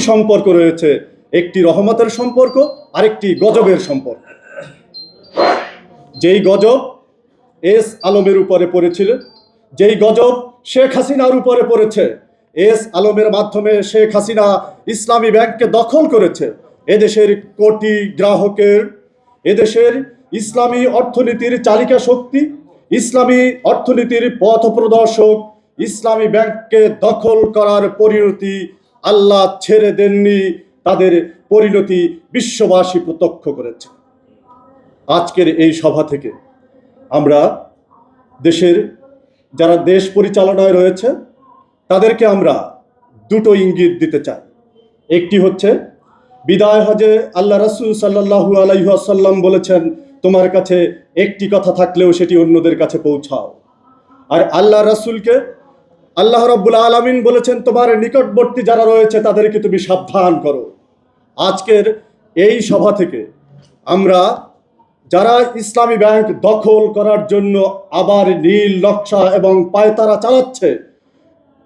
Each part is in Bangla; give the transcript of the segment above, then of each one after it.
সম্পর্ক রয়েছে, একটি রহমতের সম্পর্ক, আরেকটি গজবের সম্পর্ক। যেই গজব এস আলমের উপরে পড়েছিল, যেই গজব শেখ হাসিনার উপরে পড়েছে, এস আলমের মাধ্যমে শেখ হাসিনা ইসলামী ব্যাংককে দখল করেছে। এদেশের কোটি গ্রাহকের, এদেশের ইসলামী অর্থনীতির চালিকা শক্তি, ইসলামী অর্থনীতির পথ প্রদর্শক ইসলামী ব্যাংককে দখল করার পরিণতি আল্লাহ ছেড়ে দেননি, তাদের পরিণতি বিশ্ববাসী প্রত্যক্ষ করেছে। আজকের এই সভা থেকে আমরা দেশের যারা দেশ পরিচালনায় রয়েছে তাদেরকে আমরা দুটো ইঙ্গিত দিতে চাই। একটি হচ্ছে, বিদায় হজে আল্লাহ রাসূল সাল্লাল্লাহু আলাইহি ওয়াসাল্লাম বলেছেন, তোমার কাছে একটি কথা থাকলেও সেটি অন্যদের কাছে পৌঁছাও। আর আল্লাহ রাসূলকে আল্লাহ রাব্বুল আলামিন বলেছেন, তোমার নিকটবর্তী যারা রয়েছে তাদেরকে তুমি সাবধান করো। আজকের এই সভা থেকে আমরা যারা ইসলামী ব্যাংক দখল করার জন্য আবার নীল নকশা এবং পায়তারা চালাচ্ছে,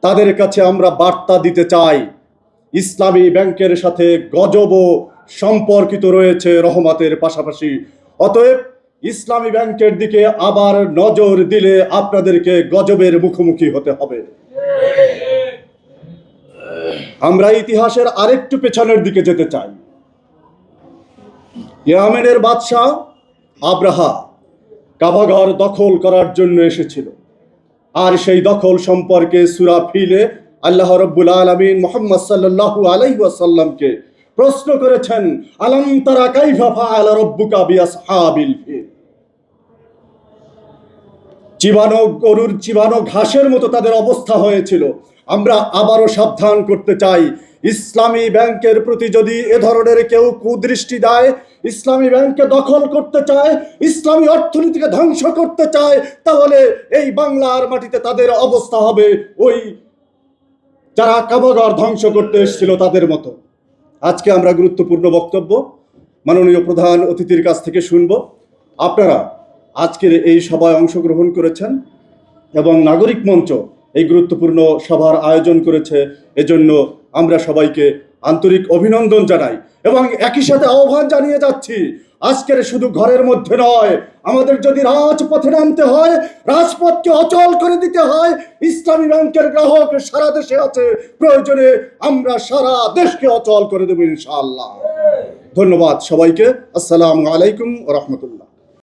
তাদের কাছে আমরা বার্তা দিতে চাই, ইসলামী ব্যাংকের সাথে গজবও সম্পর্কিত রয়েছে রহমতের পাশাপাশি। অতএব ইসলামী ব্যাংকের দিকে আবার নজর দিলে আপনাদেরকে গজবের মুখোমুখি হতে হবে। আমরা ইতিহাসের আরেকটু পেছনের দিকে যেতে চাই। ইয়েমেনের বাদশাহ আব্রাহা কাবাঘর দখল করার জন্য এসেছিল, আর সেই দখল সম্পর্কে সূরা ফিলে আল্লাহ রাব্বুল আলামিন মুহাম্মদ সাল্লাল্লাহু আলাইহি ওয়াসাল্লামকে প্রশ্ন করেছেন, আলাম তারা কাইফা ফাআলা রাব্বুকা বিআসহাবিল ফিল। চিবানো গরুর চিবানো ঘাসের মতো তাদের অবস্থা হয়েছিল। আমরা আবারও সাবধান করতে চাই, ইসলামী ব্যাংকের প্রতি যদি এ ধরনের কেউ কুদৃষ্টি দেয়, ইসলামী ব্যাংককে দখল করতে চায়, ইসলামী অর্থনীতিকে ধ্বংস করতে চায়, তাহলে এই বাংলার মাটিতে তাদের অবস্থা হবে ওই যারা কাবাঘর ধ্বংস করতে এসেছিল তাদের মতো। আজকে আমরা গুরুত্বপূর্ণ বক্তব্য মাননীয় প্রধান অতিথির কাছ থেকে শুনব। আপনারা আজকের এই সভায় অংশগ্রহণ করেছেন এবং নাগরিক মঞ্চ এই গুরুত্বপূর্ণ সভার আয়োজন করেছে, এজন্য আমরা সবাইকে আন্তরিক অভিনন্দন জানাই এবং একই সাথে আহ্বান জানিয়ে যাচ্ছি, আজকের শুধু ঘরের মধ্যে নয়, আমাদের যদি রাজপথে নামতে হয়, রাজপথকে অচল করে দিতে হয়, ইসলামী ব্যাংকের গ্রাহক সারা দেশে আছে, প্রয়োজনে আমরা সারা দেশকে অচল করে দেব ইনশাআল্লাহ। ধন্যবাদ সবাইকে। আসসালামু আলাইকুম ওয়া রাহমাতুল্লাহ।